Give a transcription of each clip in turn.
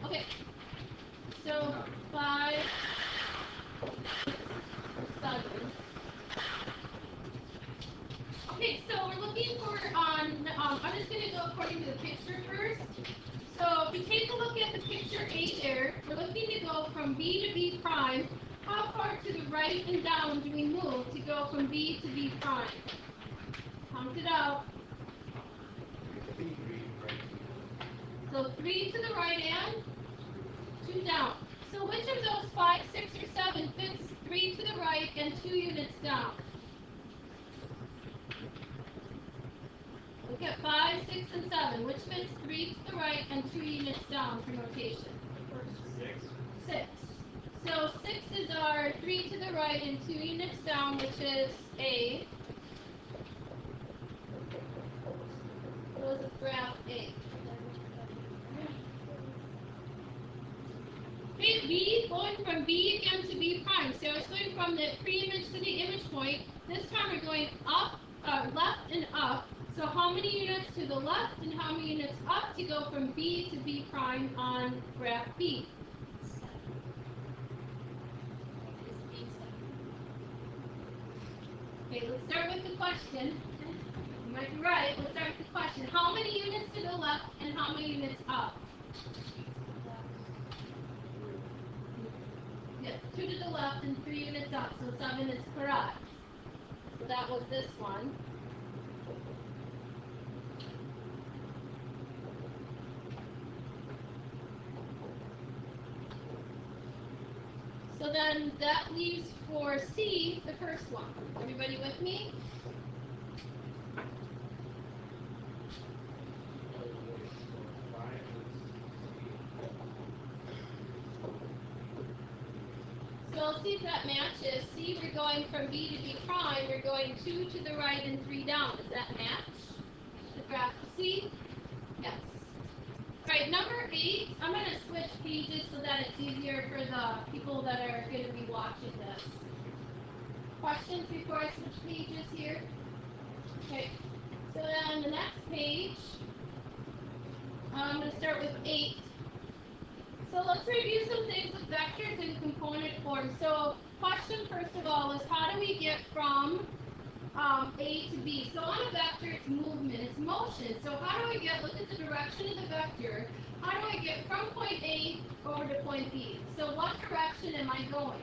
Okay. So 5, 7. Okay, so we're looking for I'm just going to go according to the picture first. So if you take a look at the picture A there, we're looking to go from B to B prime. How far to the right and down do we move to go from B to B prime? Count it out. So 3 to the right and 2 down. So which of those 5, 6, or 7 fits 3 to the right and 2 units down? Look at 5, 6, and 7. Which fits 3 to the right and 2 units down for notation? 6. So 6 is our 3 to the right and 2 units down, which is A. Those is graph A. Okay, B, going from B again to B prime. So it's going from the pre-image to the image point. This time we're going up, left and up. So how many units to the left and how many units up to go from B to B prime on graph B? Okay, let's start with the question. You might be right. Let's start with the question. How many units to the left and how many units up? Yes, 2 to the left and 3 units up, so 7 is correct. So that was this one. So then that leaves for C, the first one. Everybody with me? So let's see if that matches. C, we're going from B to B prime. We're going 2 to the right and 3 down. Does that match the graph C? Yes. All right, number 8. I'm going to switch pages so that it's easier for the people that are going to be watching this. Questions before I switch pages here? Okay. So then the next page, I'm going to start with 8. So let's review some things with vectors in component form. So question first of all is how do we get from A to B? So on a vector it's movement, it's motion. So how do I get, look at the direction of the vector, how do I get from point A over to point B? So what direction am I going?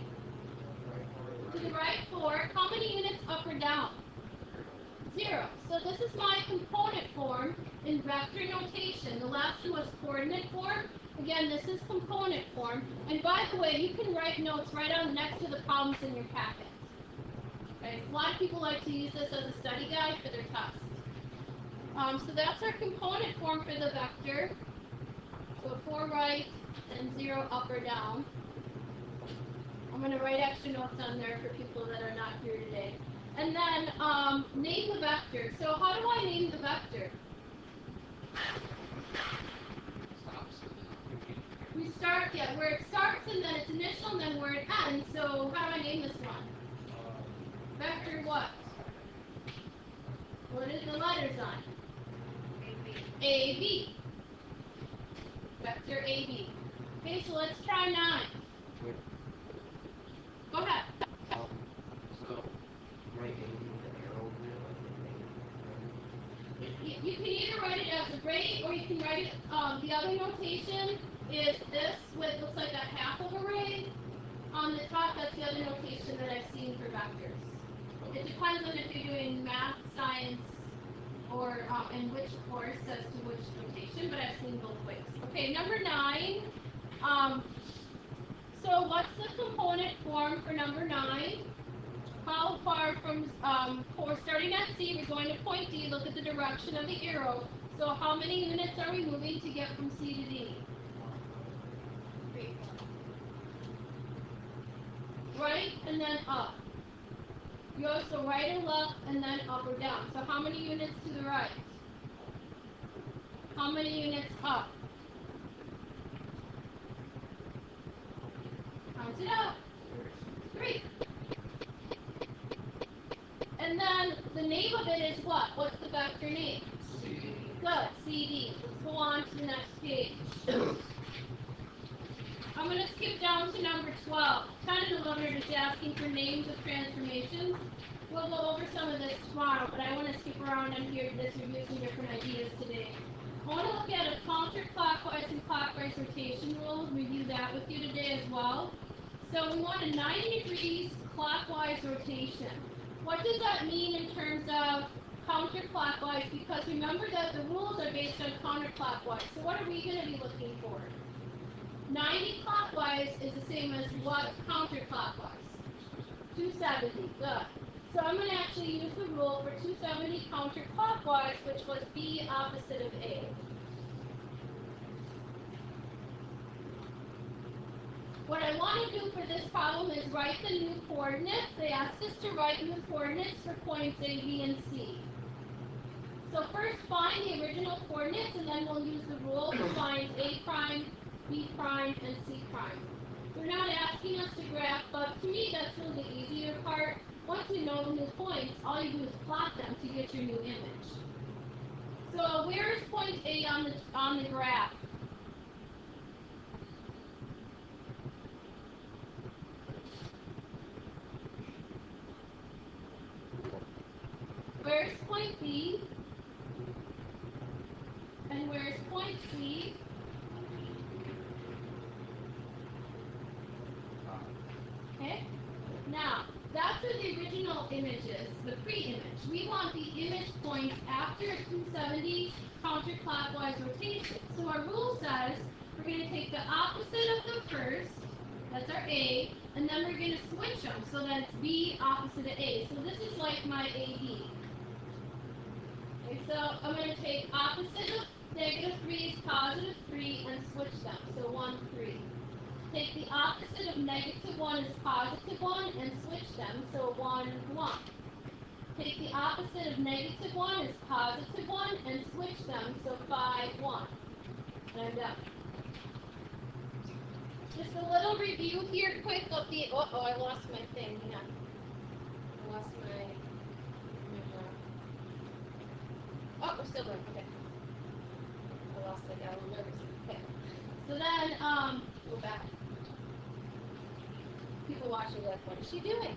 To the right 4. How many units up or down? 0. So this is my component form in vector notation. The last one was coordinate form. Again, this is component form. And by the way, you can write notes right on next to the problems in your packet. Okay? A lot of people like to use this as a study guide for their test. So that's our component form for the vector. So 4 right and 0 up or down. I'm going to write extra notes on there for people that are not here today. And then name the vector. So how do I name the vector? We start, where it starts and then its initial and then where it ends. So how do I name this one? Vector what? What is the letters on? AB. Vector AB. Okay, so let's try 9. Go ahead. So, right You can either write it as a rate or you can write it, the other notation is this with looks like a half of a ray. On the top, that's the other notation that I've seen for vectors. It depends on if you're doing math, science, or in which course as to which notation, but I've seen both ways. Okay, number 9. So what's the component form for number 9? How far from, starting at C, we're going to point D, look at the direction of the arrow. So how many units are we moving to get from C to D? 3. Right and then up. You also right and left and then up or down. So how many units to the right? How many units up? Count it out. 3. And then the name of it is what? What's the vector name? CD. Good, CD. Let's go on to the next page. I'm going to skip down to number 12. Kind of the letter is asking for names of transformations. We'll go over some of this tomorrow, but I want to skip around on here to just review some different ideas today. I want to look at a counterclockwise and clockwise rotation rule, review that with you today as well. So we want a 90 degrees clockwise rotation. What does that mean in terms of counterclockwise? Because remember that the rules are based on counterclockwise. So what are we going to be looking for? 90 clockwise is the same as what counterclockwise? 270. Good. So I'm going to actually use the rule for 270 counterclockwise, which was B opposite of A. What I want to do for this problem is write the new coordinates. They asked us to write new coordinates for points A, B, and C. So first find the original coordinates, and then we'll use the rule to find A prime, B prime, and C prime. They're not asking us to graph, but to me that's really the easier part. Once you know the new points, all you do is plot them to get your new image. So where is point A on the graph? Where's point B? And where's point C? Okay? Now, that's where the original image is, the pre-image. We want the image points after a 270 counterclockwise rotation. So our rule says we're going to take the opposite of the first, that's our A, and then we're going to switch them. So that's B opposite of A. So this is like my AB. Okay, so I'm going to take opposite of -3 is +3 and switch them. So 1, 3. Take the opposite of -1 is +1 and switch them. So 1, 1. Take the opposite of -1 is +1 and switch them. So 5, 1. And I'm done. Just a little review here quick of the, uh-oh, I lost my thing. Hang on. I lost my oh, we're still going. Okay. I lost it. I got a little nervous. Okay. So then, go back. People watching like, what is she doing?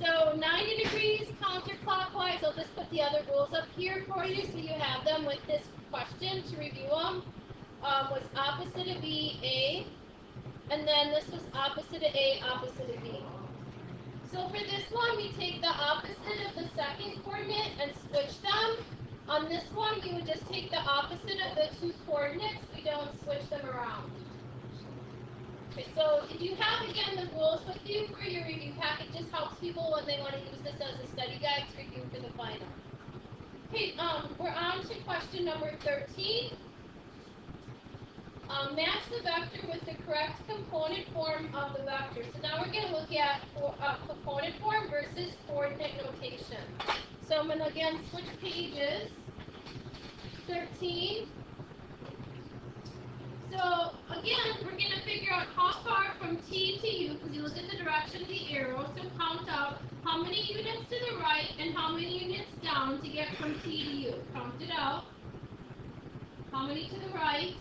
So 90 degrees counterclockwise. I'll just put the other rules up here for you so you have them with this question to review them. Was opposite of B, A. And then this was opposite of A, opposite of B. So for this one, we take the opposite of the second coordinate and switch them. On this one, we would just take the opposite of the two coordinates. We don't switch them around. Okay, so if you have, again, the rules with you for your review packet, just helps people when they want to use this as a study guide to review for the final. Okay, we're on to question number 13. Match the vector with the correct component form of the vector. So now we're going to look at component form versus coordinate notation. So I'm going to again switch pages. 13. So again, we're going to figure out how far from T to U, because you look at the direction of the arrow, so count out how many units to the right and how many units down to get from T to U. Count it out. How many to the right?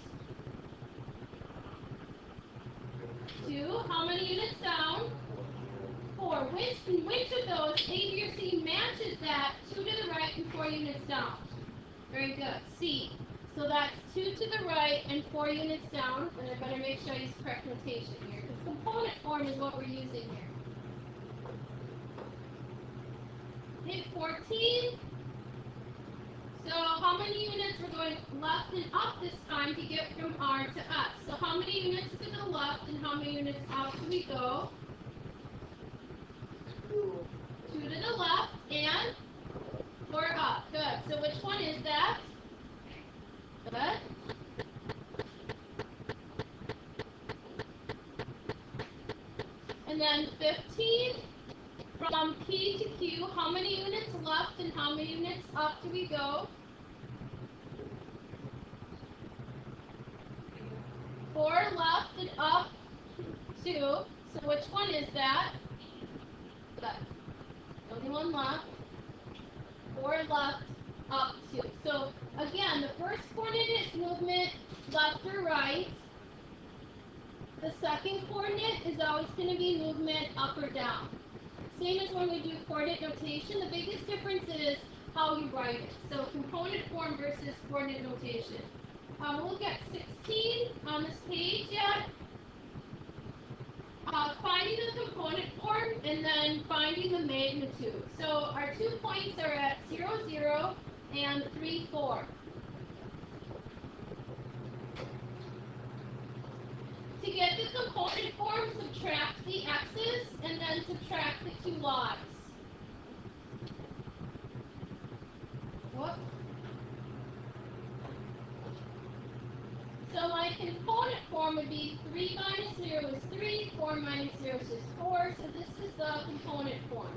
2. How many units down? 4. Which of those, A, B, or C, matches that 2 to the right and 4 units down? Very good. C. So that's 2 to the right and 4 units down, and I better make sure I use correct notation here, because component form is what we're using here. Hit 14. So how many units we're going left and up this time to get from R to S? So how many units to the left and how many units up do we go? 2 to the left and 4 up. Good. So which one is that? Good. And then 15. From P to Q, how many units left and how many units up do we go? 4 left and up 2. So which one is that? Good. Only one left. 4 left, up 2. So again, the first coordinate is movement left or right. The second coordinate is always going to be movement up or down. Same as when we do coordinate notation, the biggest difference is how you write it. So component form versus coordinate notation. We'll look at 16 on this page yet. Finding the component form and then finding the magnitude. So our 2 points are at 0, 0 and 3, 4. To get the component form, subtract the x's and then subtract the 2 y's. Whoops. So my component form would be 3 minus 0 is 3, 4 minus 0 is 4, so this is the component form.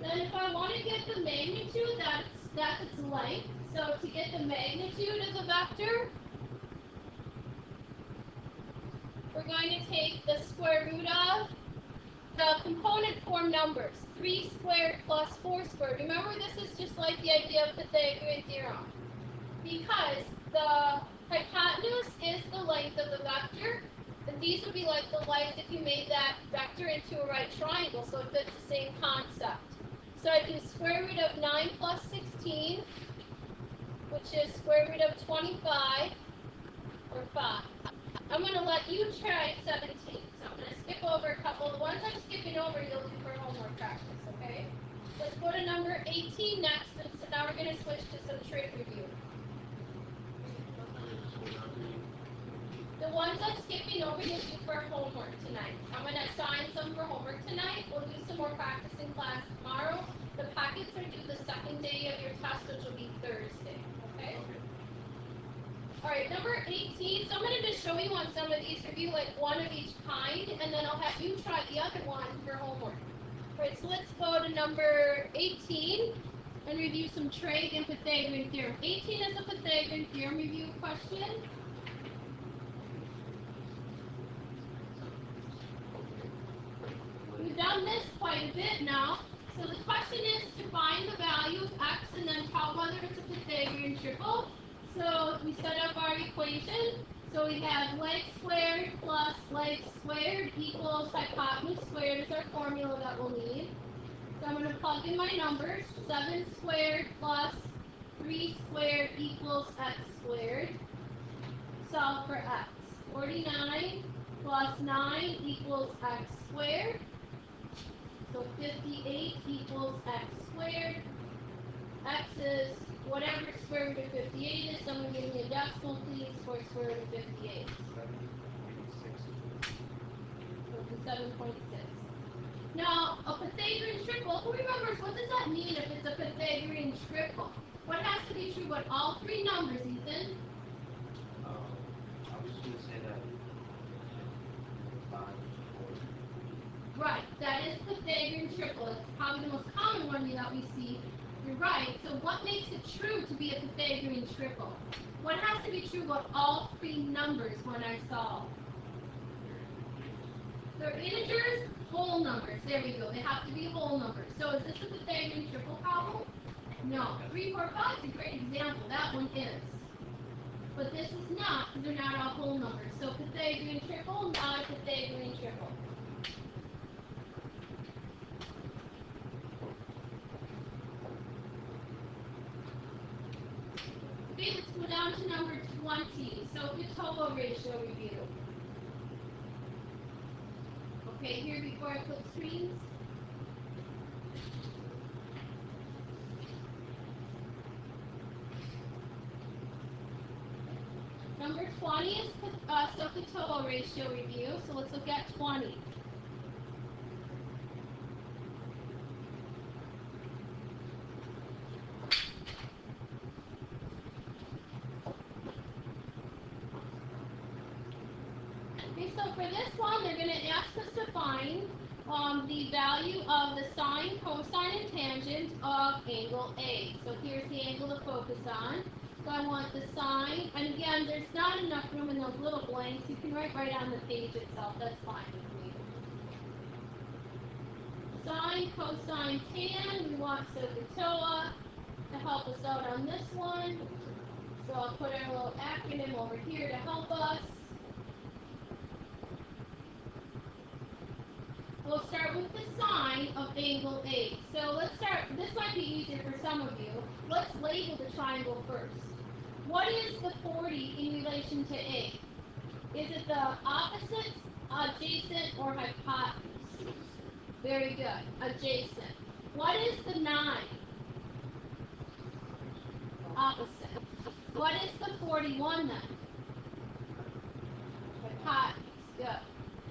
Then if I want to get the magnitude, that's its length. So to get the magnitude of the vector, we're going to take the square root of the component form numbers. 3 squared plus 4 squared. Remember, this is just like the idea of Pythagorean theorem. Because the hypotenuse is the length of the vector, and these would be like the length if you made that vector into a right triangle, so it fits the same concept. So I do square root of 9 plus 16, which is square root of 25, or 5. I'm going to let you try 17. So I'm going to skip over a couple. The ones I'm skipping over, you'll do for homework practice, okay? Let's go to number 18 next, and so now we're going to switch to some trig review. The ones I'm skipping over, you'll do for homework tonight. I'm going to assign some for homework tonight. We'll do some more practice in class tomorrow. The packets are due the second day of your test, which will be Thursday, okay? Alright, number 18, so I'm going to just show you on some of these, review like one of each kind, and then I'll have you try the other one for homework. Alright, so let's go to number 18 and review some trig and Pythagorean theorem. 18 is a Pythagorean theorem review question. We've done this quite a bit now. So the question is to find the value of x and then tell whether it's a Pythagorean triple. So we set up our equation. So we have leg squared plus leg squared equals hypotenuse squared is our formula that we'll need. So I'm going to plug in my numbers. 7 squared plus 3 squared equals x squared. Solve for x. 49 plus 9 equals x squared. So 58 equals x squared. X is whatever square root of 58 is. Someone give me a decimal, please, for square root of 58. 7.6. Now, a Pythagorean triple, who remembers what does that mean if it's a Pythagorean triple? What has to be true about all three numbers, Ethan? I was just going to say that 5, 4. Right, that is Pythagorean triple. It's probably the most common one that we see. You're right. So what makes it true to be a Pythagorean triple? What has to be true about all three numbers when I solve? They're integers, whole numbers. There we go. They have to be whole numbers. So is this a Pythagorean triple problem? No. 3, 4, 5 is a great example. That one is. But this is not, because they're not all whole numbers. So Pythagorean triple, not a Pythagorean triple. Okay, let's go down to number 20. So Pitobo ratio review. Okay, here before I flip screens. Number 20 is Sokotovo ratio review, so let's look at 20. Okay, so for this one, they're going to ask us to find the value of the sine, cosine, and tangent of angle A. So here's the angle to focus on. So I want the sine, and again, there's not enough room in those little blanks. You can write right on the page itself. That's fine with me. Sine sine, cosine, tan. We want SOHCAHTOA to help us out on this one. So I'll put our little acronym over here to help us. We'll start with the sine of angle A. So let's start, this might be easier for some of you. Let's label the triangle first. What is the 40 in relation to A? Is it the opposite, adjacent, or hypotenuse? Very good, adjacent. What is the 9? Opposite. What is the 41 then? Hypotenuse, good.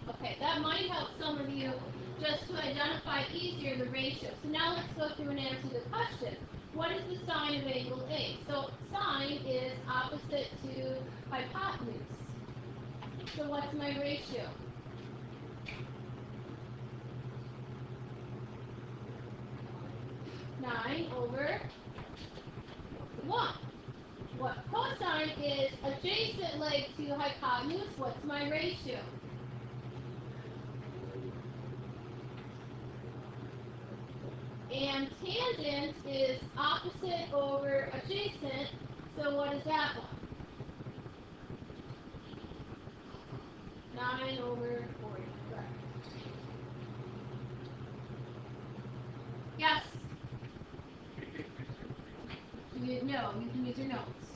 Okay, that might help some of you just to identify easier the ratio. So now let's go through and answer the question. What is the sine of angle A? So sine is opposite to hypotenuse. So what's my ratio? Nine over 1. What cosine is adjacent leg to hypotenuse? What's my ratio? And tangent is opposite over adjacent, so what is that one? 9 over 40. Correct. Yes? No, you can use your notes.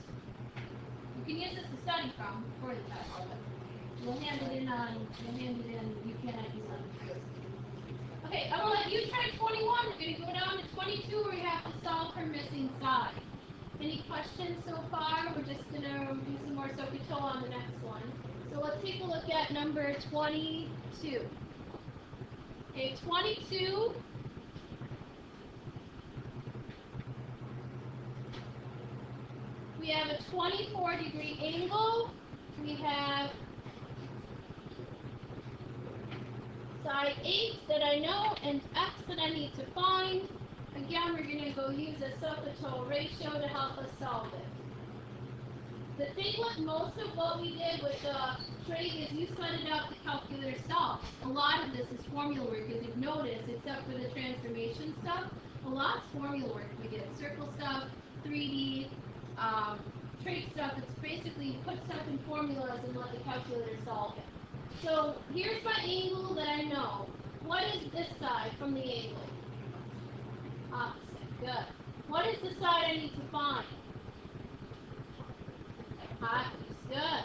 You can use this to study from before the test. We'll hand it in, you cannot use it. Okay, I'm gonna let you try 21. We're gonna go down to 22 where you have to solve her missing side. Any questions so far? We're just gonna do some more SOHCAHTOA on the next one. So let's take a look at number 22. Okay, 22. We have a 24-degree angle. We have side 8 that I know and x that I need to find. Again, we're going to go use a SOHCAHTOA ratio to help us solve it. The thing with most of what we did with the trig is you set it up, the calculator solves. A lot of this is formula work, as you've noticed, except for the transformation stuff. A lot's formula work. We did circle stuff, 3D, trig stuff. It's basically you put stuff in formulas and let the calculator solve it. So here's my angle that I know. What is this side from the angle? Opposite. Good. What is the side I need to find? Hypotenuse. Good.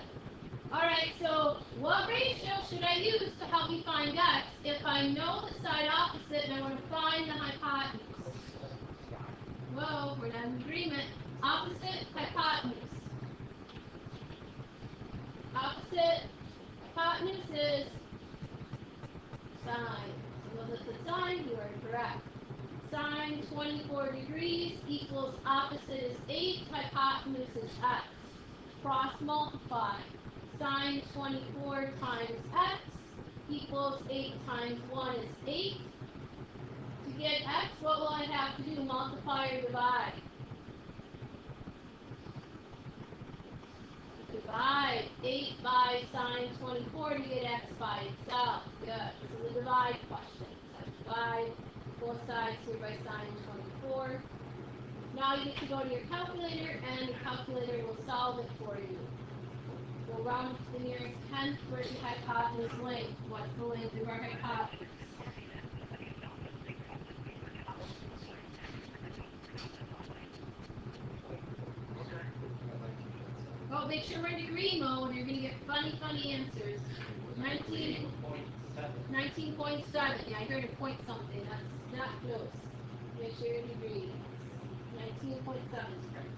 Alright, so what ratio should I use to help me find x if I know the side opposite and I want to find the hypotenuse? Whoa, we're not in agreement. Opposite, hypotenuse. Opposite, hypotenuse is sine. So was it the sine? You are correct. Sine 24 degrees equals opposite is 8, hypotenuse is x. Cross multiply. Sine 24 times x equals 8 times 1 is 8. To get x, what will I have to do? Multiply or divide? Divide 8 by sine 24 to get x by itself. Good. This is a divide question. So divide both sides here by sine 24. Now you get to go to your calculator, and the calculator will solve it for you. We'll round to the nearest tenth versus hypotenuse length. What's the length of our hypotenuse? Oh, make sure we're in degree mode. You're going to get funny answers. 19.7. Yeah, I heard a point something. That's not close. Make sure you're in degree. 19.7 is correct.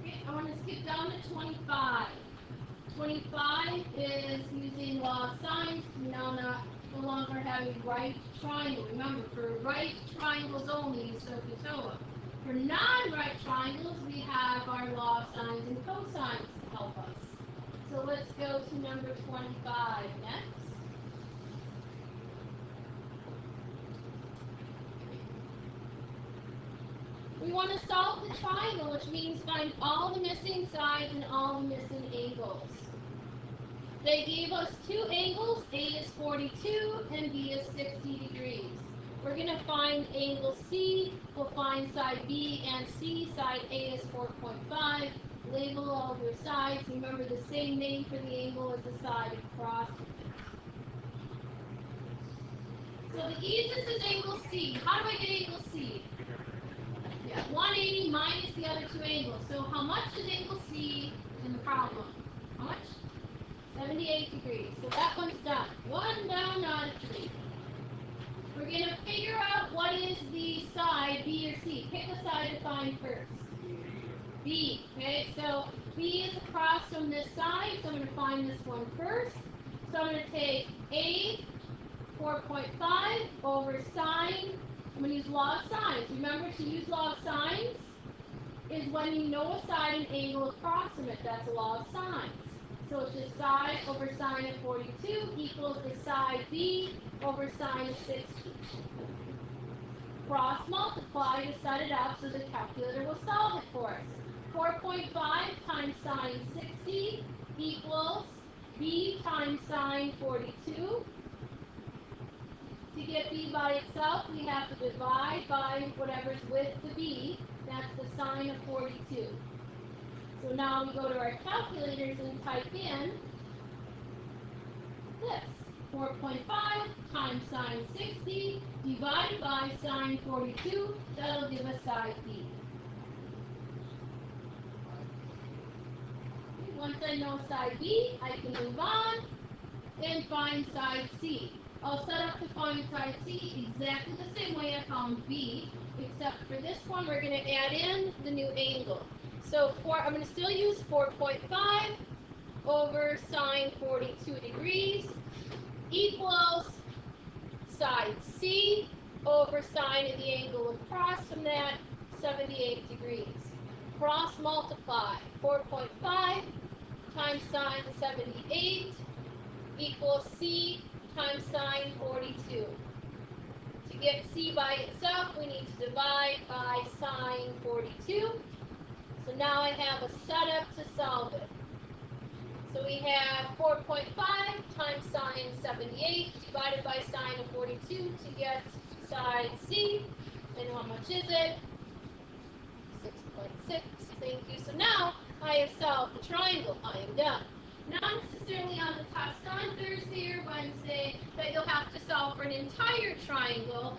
Okay, I want to skip down to 25. 25 is using law of sines. We now no longer have a right triangle. Remember, for right triangles only, use SOHCAHTOA. For non-right triangles, we have our law of sines and cosines to help us. So let's go to number 25 next. We want to solve the triangle, which means find all the missing sides and all the missing angles. They gave us two angles, A is 42 and B is 60 degrees. We're going to find angle C, we'll find side B and C, side A is 4.5. Label all your sides, remember the same name for the angle as the side across. So the easiest is angle C. How do I get angle C? Yeah, 180 minus the other two angles. So how much is angle C in the problem? How much? 78 degrees. So that one's done. One down out of three. We're going to figure out what is the side, B or C. Pick a side to find first. B. Okay, so B is across from this side, so I'm going to find this one first. So I'm going to take A, 4.5, over sine. I'm going to use law of sines. Remember, to use law of sines is when you know a side and angle across from it. That's a law of sines. So it's just side over sine of 42 equals the side B over sine of 60. Cross multiply to set it up so the calculator will solve it for us. 4.5 times sine 60 equals B times sine 42. To get B by itself, we have to divide by whatever's with the B. That's the sine of 42. So now we go to our calculators and type in this. 4.5 times sine 60 divided by sine 42. That'll give us side B. Okay, once I know side B, I can move on and find side C. I'll set up to find side C exactly the same way I found B, except for this one we're going to add in the new angle. So I'm going to still use 4.5 over sine 42 degrees equals side C over sine of the angle across from that, 78 degrees. Cross multiply, 4.5 times sine 78 equals C times sine 42. To get C by itself, we need to divide by sine 42. So now I have a setup to solve it. So we have 4.5 times sine 78 divided by sine of 42 to get side C. And how much is it? 6.6. Thank you. So now I have solved the triangle. I am done. Not necessarily on the test on Thursday or Wednesday that you'll have to solve for an entire triangle,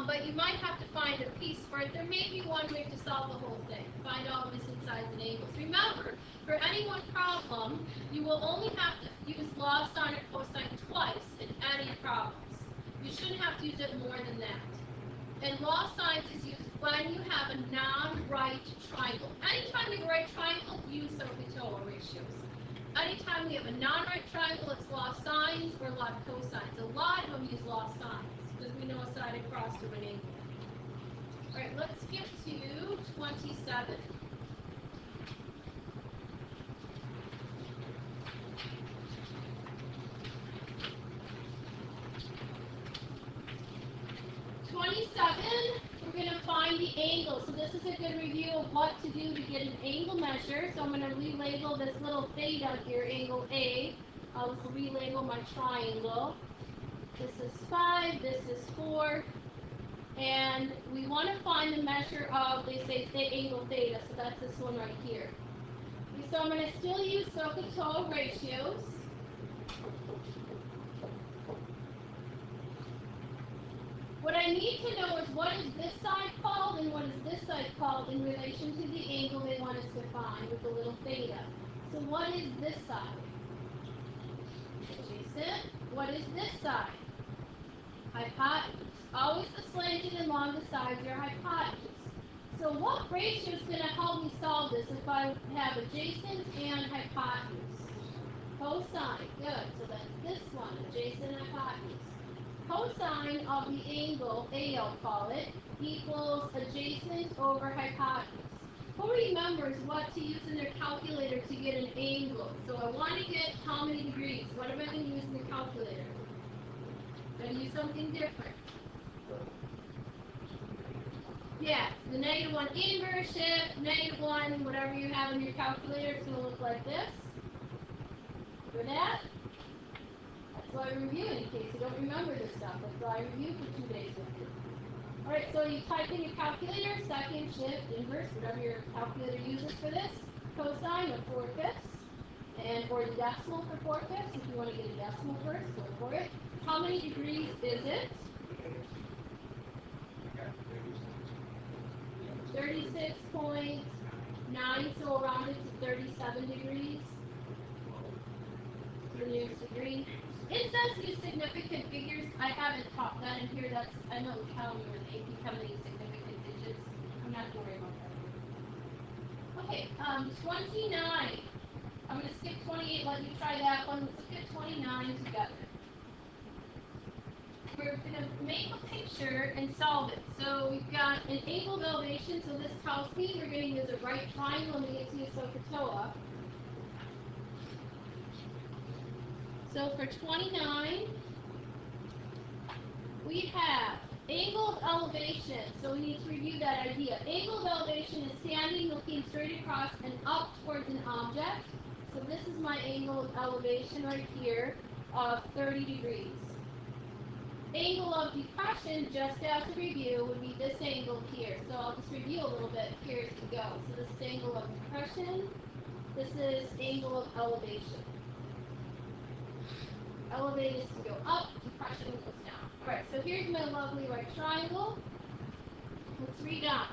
but you might have to find a piece for it. There may be one way to solve the whole thing. Find all the missing sides and angles. Remember, for any one problem, you will only have to use law of sine or cosine twice in any problems. You shouldn't have to use it more than that. And law of sines is used when you have a non-right triangle. Anytime you have a right triangle, use SOHCAHTOA ratios. Anytime we have a non-right triangle, it's law of sines or law of cosines. A lot of them use law of sines because we know a side across from an angle. All right, let's get to 27. We're going to find the angle. So this is a good review of what to do to get an angle measure. So I'm going to relabel this little theta here, angle A. I'll relabel my triangle. This is 5, this is 4. And we want to find the measure of, they say, angle theta. So that's this one right here. Okay, so I'm going to still use SOHCAHTOA ratios. What I need to know is what is this side called and what is this side called in relation to the angle they want us to find with the little theta. So what is this side? Adjacent. What is this side? Hypotenuse. Always the slanted and long the sides are hypotenuse. So what ratio is going to help me solve this if I have adjacent and hypotenuse? Cosine. Good. So that's this one, adjacent hypotenuse. Cosine of the angle, A I'll call it, equals adjacent over hypotenuse. Who remembers what to use in their calculator to get an angle? So I want to get how many degrees? What am I going to use in the calculator? I'm going to use something different. Yeah, the -1 inverse shift, -1, whatever you have in your calculator, it's going to look like this. For that, that's why I review it, in case you don't remember this stuff. That's why I review for 2 days with you. Alright, so you type in your calculator, second, shift, inverse, whatever your calculator uses for this, cosine of 4/5, and or the decimal for 4/5. If you want to get a decimal first, go for it. How many degrees is it? 36.9, so around it to 37 degrees. To the nearest degree. It says use significant figures. I haven't taught that in here. That's, I know telling you in AP how many significant digits. I'm not worried about that. Okay, 29. I'm going to skip 28, let you try that one. Let's look at 29 together. We're going to make a picture and solve it. So we've got an angle of elevation, so this tells me we're going to use a right triangle to get to SOHCAHTOA. So for 29, we have angle of elevation. So we need to review that idea. Angle of elevation is standing, looking straight across and up towards an object. So this is my angle of elevation right here of 30 degrees. Angle of depression, just as a review, would be this angle here. So I'll just review a little bit here as we go. So this is angle of depression. This is angle of elevation. Elevate is to go up, depression goes down. Alright, so here's my lovely right triangle. Let's read on.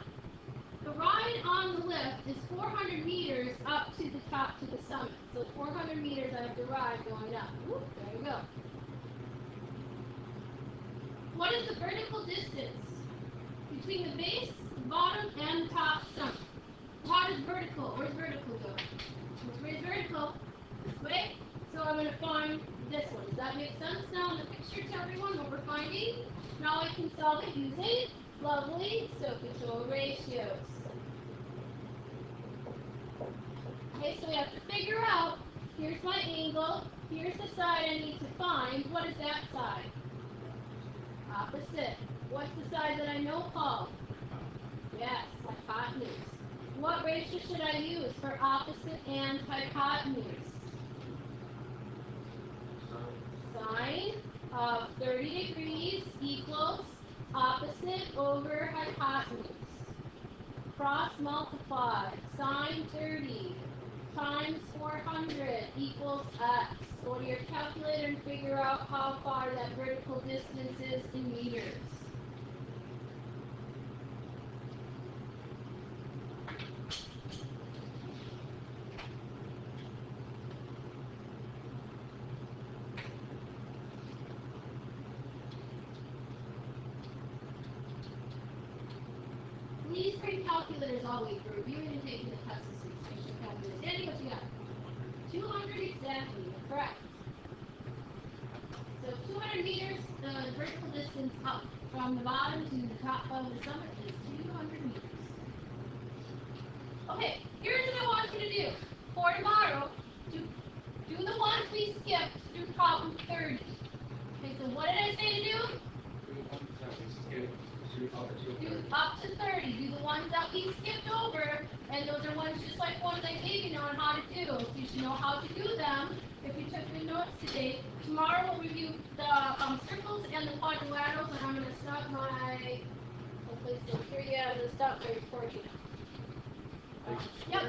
The ride on the lift is 400 meters up to the top to the summit. So 400 meters I have to ride going up. Whoop, there we go. What is the vertical distance between the base, the bottom, and the top summit? What is vertical? Where's vertical go? Where's vertical? This way. So I'm going to find this one. Does that make sense now in the picture to everyone, what we're finding? Now I can solve it using lovely SOHCAHTOA ratios. Okay, so we have to figure out, here's my angle, here's the side I need to find. What is that side? Opposite. What's the side that I know called? Yes, hypotenuse. What ratio should I use for opposite and hypotenuse? Sine of 30 degrees equals opposite over hypotenuse. Cross multiply. Sine 30 times 400 equals x. Go to your calculator and figure out how far that vertical distance is in meters. Please bring calculators always for reviewing and taking the test this week. Special calculators. Andy, what you got? 200 exactly. You're correct. So 200 meters, the vertical distance up from the bottom to the top of the summit is 200 meters. Okay, here's what I want you to do. For tomorrow, do the ones we skipped through problem 30. Okay, so what did I say to do? Do up to 30. Do the ones that we skipped over, and those are ones just like ones I gave you on how to do. So you should know how to do them if you took good notes today. Tomorrow we'll review the circles and the quadrilaterals, and I'm going to stop my, hopefully still here, yeah, I'm going to stop my recording. Yep.